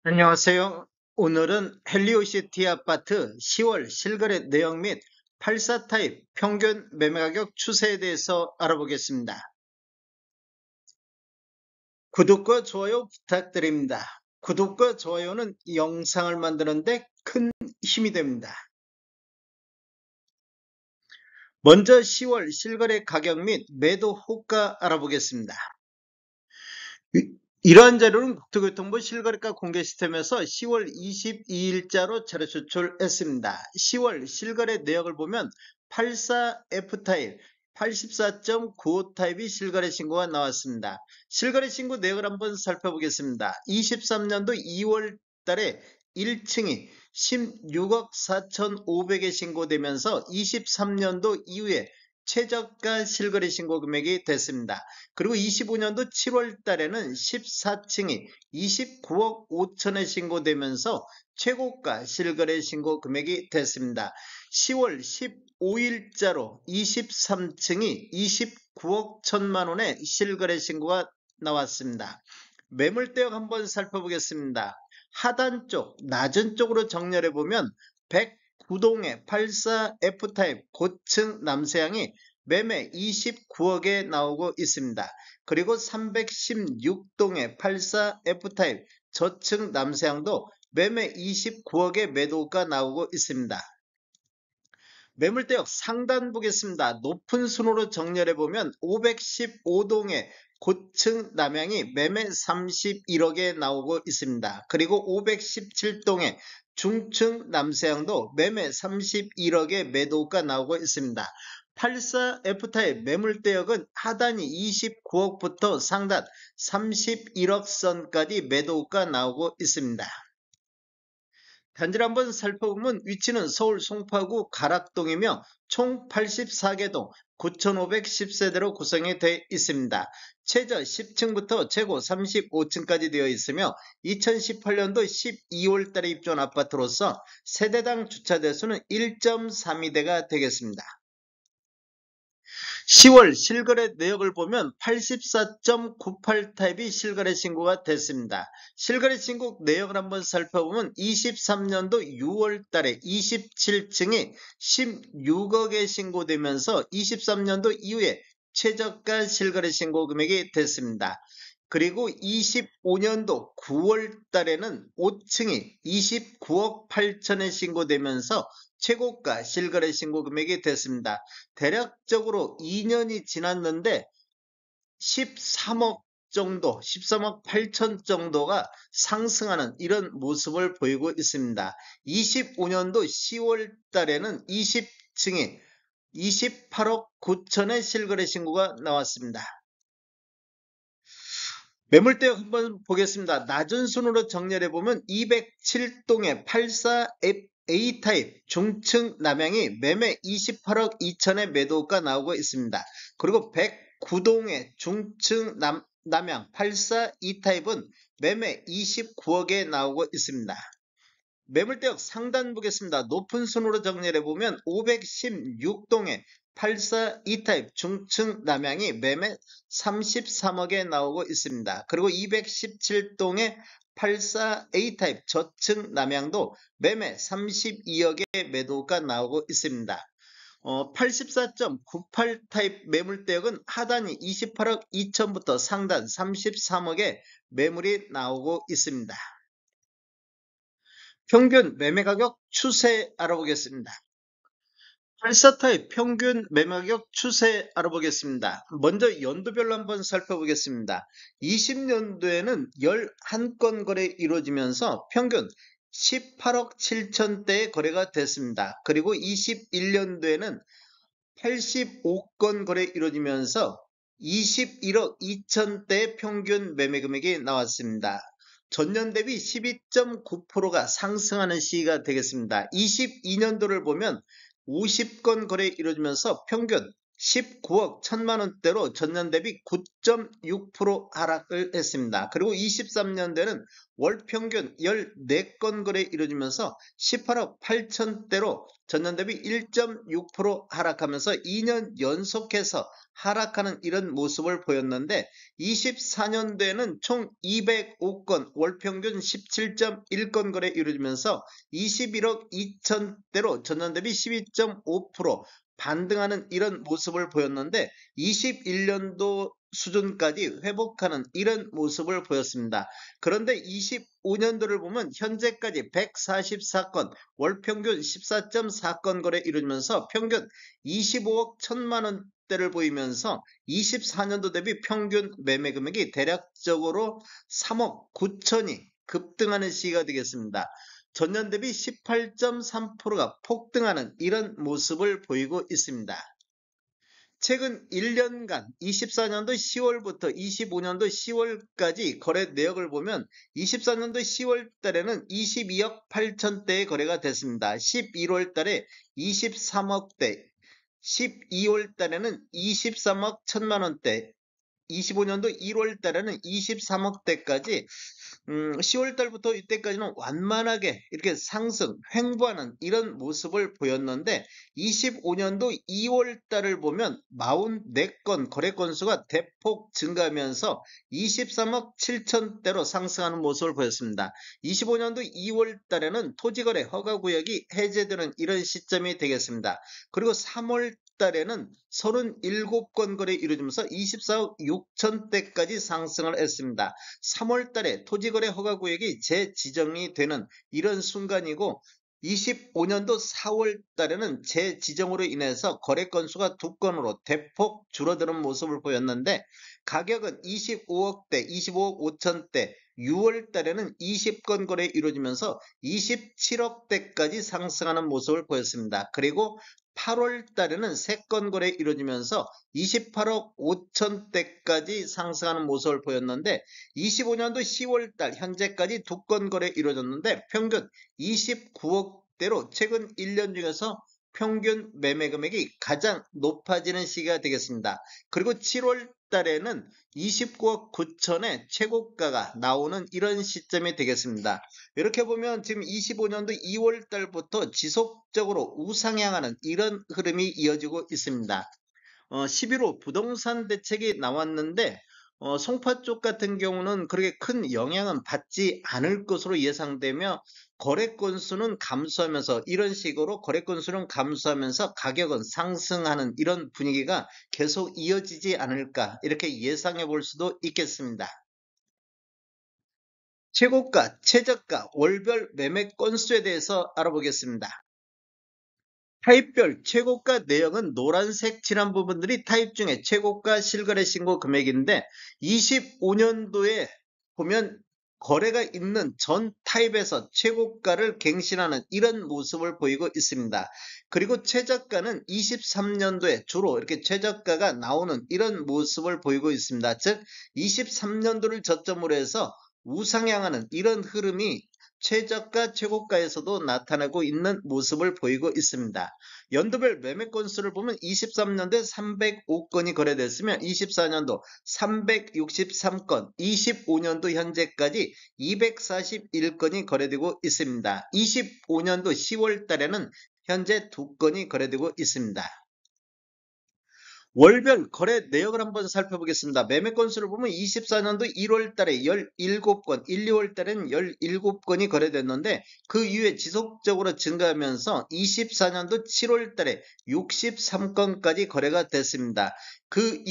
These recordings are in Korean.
안녕하세요. 오늘은 헬리오시티 아파트 10월 실거래 내역 및 84 타입 평균 매매가격 추세에 대해서 알아보겠습니다. 구독과 좋아요 부탁드립니다. 구독과 좋아요는 영상을 만드는데 큰 힘이 됩니다. 먼저 10월 실거래 가격 및 매도 호가 알아보겠습니다. 이러한 자료는 국토교통부 실거래가 공개 시스템에서 10월 22일자로 자료 제출했습니다. 10월 실거래 내역을 보면 84F 타입, 84.95 타입이 실거래 신고가 나왔습니다. 실거래 신고 내역을 한번 살펴보겠습니다. 23년도 2월 달에 1층이 16억 4,500에 신고되면서 23년도 이후에 최저가 실거래 신고 금액이 됐습니다. 그리고 25년도 7월 달에는 14층이 29억 5천에 신고되면서 최고가 실거래 신고 금액이 됐습니다. 10월 15일자로 23층이 29억 1천만 원의 실거래 신고가 나왔습니다. 매물대역 한번 살펴보겠습니다. 하단 쪽, 낮은 쪽으로 정렬해 보면 109동의 84F 타입 고층 남서향이 매매 29억에 나오고 있습니다. 그리고 316동의 84F 타입 저층 남서향도 매매 29억에 매도가 나오고 있습니다. 매물대역 상단 보겠습니다. 높은 순으로 정렬해보면 515동의 고층 남향이 매매 31억에 나오고 있습니다. 그리고 517동의 중층 남서향도 매매 31억에 매도가 나오고 있습니다. 84F타입 매물대역은 하단이 29억부터 상단 31억 선까지 매도가 나오고 있습니다. 단지를 한번 살펴보면 위치는 서울 송파구 가락동이며 총 84개 동 9,510세대로 구성이 되어 있습니다. 최저 10층부터 최고 35층까지 되어 있으며 2018년도 12월 달에 입주한 아파트로서 세대당 주차 대수는 1.32대가 되겠습니다. 10월 실거래 내역을 보면 84.98 타입이 실거래 신고가 됐습니다. 실거래 신고 내역을 한번 살펴보면 23년도 6월 달에 27층이 16억에 신고되면서 23년도 이후에 최저가 실거래 신고 금액이 됐습니다. 그리고 25년도 9월 달에는 5층이 29억 8천에 신고되면서 최고가 실거래 신고 금액이 됐습니다. 대략적으로 2년이 지났는데 13억 정도, 13억 8천 정도가 상승하는 이런 모습을 보이고 있습니다. 25년도 10월 달에는 20층이 28억 9천의 실거래 신고가 나왔습니다. 매물대역 한번 보겠습니다. 낮은 순으로 정렬해보면 207동의 84A 타입 중층 남향이 매매 28억 2천의 매도가 나오고 있습니다. 그리고 109동의 중층 남향 84E 타입은 매매 29억에 나오고 있습니다. 매물대역 상단 보겠습니다. 높은 순으로 정렬해보면 516동의 84E 타입 중층 남향이 매매 33억에 나오고 있습니다. 그리고 217동의 84A 타입 저층 남향도 매매 32억의 매도가 나오고 있습니다. 84.98 타입 매물대역은 하단이 28억 2천부터 상단 33억의 매물이 나오고 있습니다. 평균 매매가격 추세 알아보겠습니다. 84타입 평균 매매가격 추세 알아보겠습니다. 먼저 연도별로 한번 살펴보겠습니다. 20년도에는 11건 거래 이루어지면서 평균 18억 7천대의 거래가 됐습니다. 그리고 21년도에는 85건 거래 이루어지면서 21억 2천대의 평균 매매 금액이 나왔습니다. 전년 대비 12.9%가 상승하는 시기가 되겠습니다. 22년도를 보면 50건 거래 이루어지면서 평균 19억 1천만 원대로 전년 대비 9.6% 하락을 했습니다. 그리고 23년도에는 월 평균 14건 거래 이루어지면서 18억 8천대로 전년 대비 1.6% 하락하면서 2년 연속해서 하락하는 이런 모습을 보였는데, 24년도에는 총 205건 월 평균 17.1건 거래 이루어지면서 21억 2천대로 전년 대비 12.5% 반등하는 이런 모습을 보였는데, 21년도 수준까지 회복하는 이런 모습을 보였습니다. 그런데 25년도를 보면 현재까지 144건 월 평균 14.4건 거래 이루어지면서 평균 25억 1천만 원대를 보이면서 24년도 대비 평균 매매 금액이 대략적으로 3억 9천이 급등하는 시기가 되겠습니다. 전년 대비 18.3%가 폭등하는 이런 모습을 보이고 있습니다. 최근 1년간 24년도 10월부터 25년도 10월까지 거래 내역을 보면 24년도 10월 달에는 22억 8천대의 거래가 됐습니다. 11월 달에 23억대, 12월 달에는 23억 1천만 원대, 25년도 1월 달에는 23억대까지 10월 달부터 이때까지는 완만하게 이렇게 상승, 횡보하는 이런 모습을 보였는데, 25년도 2월 달을 보면 44건 거래 건수가 대폭 증가하면서 23억 7천대로 상승하는 모습을 보였습니다. 25년도 2월 달에는 토지거래 허가구역이 해제되는 이런 시점이 되겠습니다. 그리고 3월 달에는 37건 거래 이루어지면서 24억 6천대까지 상승을 했습니다. 3월 달에 토지거래 허가구역이 재지정이 되는 이런 순간이고, 25년도 4월 달에는 재지정으로 인해서 거래 건수가 2건으로 대폭 줄어드는 모습을 보였는데, 가격은 25억대, 25억 5천대, 6월 달에는 20건 거래 이루어지면서 27억대까지 상승하는 모습을 보였습니다. 그리고 8월 달에는 3건 거래 이루어지면서 28억 5천대까지 상승하는 모습을 보였는데, 25년도 10월 달 현재까지 2건 거래 이루어졌는데 평균 29억대로 최근 1년 중에서 평균 매매 금액이 가장 높아지는 시기가 되겠습니다. 그리고 7월 달에는 29억 9천의 최고가가 나오는 이런 시점이 되겠습니다. 이렇게 보면 지금 25년도 2월 달부터 지속적으로 우상향하는 이런 흐름이 이어지고 있습니다. 11호 부동산 대책이 나왔는데, 송파 쪽 같은 경우는 그렇게 큰 영향은 받지 않을 것으로 예상되며, 거래 건수는 감소하면서 이런 식으로 거래 건수는 감소하면서 가격은 상승하는 이런 분위기가 계속 이어지지 않을까, 이렇게 예상해 볼 수도 있겠습니다. 최고가, 최저가, 월별 매매 건수에 대해서 알아보겠습니다. 타입별 최고가 내역은 노란색 칠한 부분들이 타입 중에 최고가 실거래 신고 금액인데, 25년도에 보면 거래가 있는 전 타입에서 최고가를 갱신하는 이런 모습을 보이고 있습니다. 그리고 최저가는 23년도에 주로 이렇게 최저가가 나오는 이런 모습을 보이고 있습니다. 즉 23년도를 저점으로 해서 우상향하는 이런 흐름이 최저가, 최고가에서도 나타나고 있는 모습을 보이고 있습니다. 연도별 매매 건수를 보면 23년도에 305건이 거래됐으며 24년도 363건, 25년도 현재까지 241건이 거래되고 있습니다. 25년도 10월 달에는 현재 2건이 거래되고 있습니다. 월별 거래 내역을 한번 살펴보겠습니다. 매매 건수를 보면 24년도 1월 달에 17건, 1, 2월 달에는 17건이 거래됐는데, 그 이후에 지속적으로 증가하면서 24년도 7월 달에 63건까지 거래가 됐습니다. 그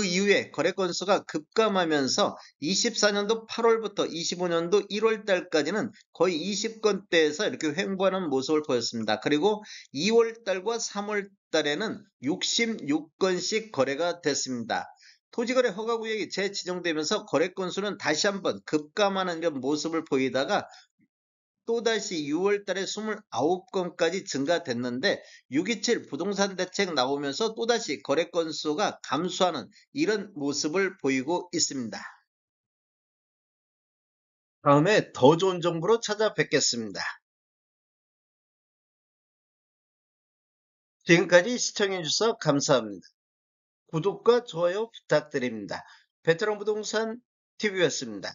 이후에 거래 건수가 급감하면서 24년도 8월부터 25년도 1월 달까지는 거의 20건대에서 이렇게 횡보하는 모습을 보였습니다. 그리고 2월 달과 3월 달에는 66건씩 거래가 됐습니다. 토지거래 허가구역이 재지정되면서 거래 건수는 다시 한번 급감하는 이런 모습을 보이다가 또다시 6월 달에 29건까지 증가됐는데, 627 부동산 대책 나오면서 또다시 거래 건수가 감소하는 이런 모습을 보이고 있습니다. 다음에 더 좋은 정보로 찾아뵙겠습니다. 지금까지 시청해주셔서 감사합니다. 구독과 좋아요 부탁드립니다. 베테랑 부동산 TV였습니다.